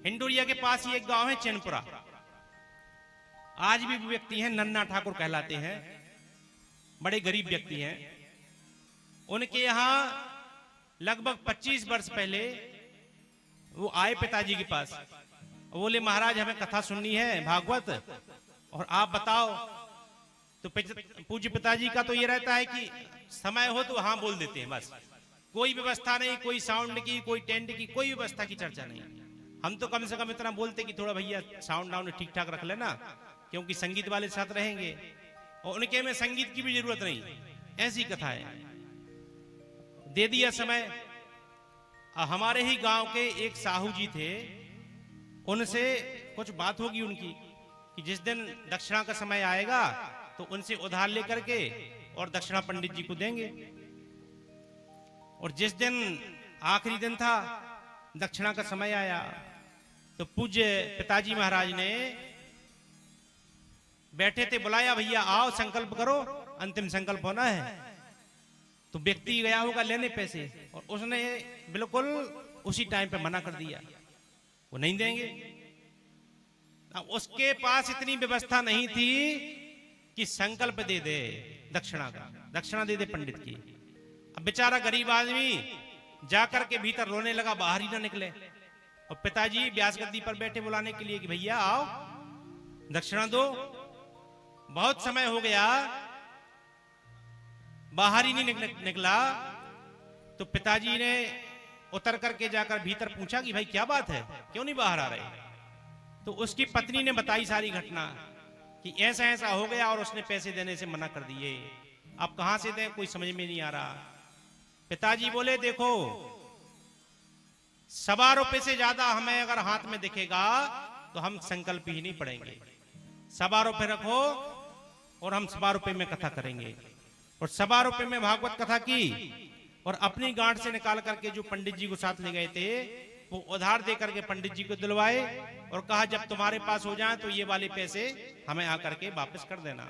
हिंडोरिया के पास ही एक गांव है चैनपुरा। आज भी वो व्यक्ति हैं, नन्ना ठाकुर कहलाते हैं, बड़े गरीब व्यक्ति हैं। उनके यहां लगभग 25 वर्ष पहले वो आए पिताजी के पास, बोले महाराज हमें कथा सुननी है भागवत, और आप बताओ। तो पूज्य पिताजी का तो ये रहता है कि समय हो तो हाँ बोल देते हैं, बस कोई व्यवस्था नहीं, कोई साउंड की, कोई टेंट की, कोई व्यवस्था की चर्चा नहीं। हम तो कम से कम इतना बोलते कि थोड़ा भैया साउंड डाउन ठीक ठाक रख लेना, क्योंकि संगीत वाले साथ रहेंगे, और उनके में संगीत की भी जरूरत नहीं, ऐसी कथा है। दे दिया समय। हमारे ही गांव के एक साहू जी थे, उनसे कुछ बात होगी उनकी कि जिस दिन दक्षिणा का समय आएगा तो उनसे उधार लेकर के और दक्षिणा पंडित जी को देंगे। और जिस दिन आखिरी दिन था, दक्षिणा का समय आया, तो पूज्य पिताजी महाराज ने बैठे थे, बुलाया भैया आओ संकल्प करो, अंतिम संकल्प होना है। तो व्यक्ति गया होगा लेने पैसे, और उसने बिल्कुल उसी टाइम पे मना कर दिया, वो नहीं देंगे। अब उसके पास इतनी व्यवस्था नहीं थी कि संकल्प दे दे दक्षिणा का, दक्षिणा दे दे पंडित की। अब बेचारा गरीब आदमी जाकर के भीतर रोने लगा, बाहर ही ना निकले। और पिताजी व्यास गद्दी पर बैठे बुलाने के लिए कि भैया आओ दक्षिणा दो। बहुत समय हो गया, बाहर ही नहीं निकला। तो पिताजी ने उतर करके जाकर भीतर पूछा कि भाई क्या बात है, क्यों नहीं बाहर आ रहे। तो उसकी पत्नी ने बताई सारी घटना कि ऐसा ऐसा हो गया और उसने पैसे देने से मना कर दिए, अब कहां से दें कोई समझ में नहीं आ रहा। पिताजी बोले देखो, 1.25 रुपए से ज्यादा हमें अगर हाथ में दिखेगा तो हम संकल्प ही नहीं पढ़ेंगे। 1.25 रुपए रखो और हम 1.25 रुपए में कथा करेंगे। और 1.25 रुपए में भागवत कथा की, और अपनी गांठ से निकाल करके जो पंडित जी को साथ ले गए थे वो उधार दे करके पंडित जी को दिलवाए, और कहा जब तुम्हारे पास हो जाए तो ये वाले पैसे हमें आकर के वापस कर देना।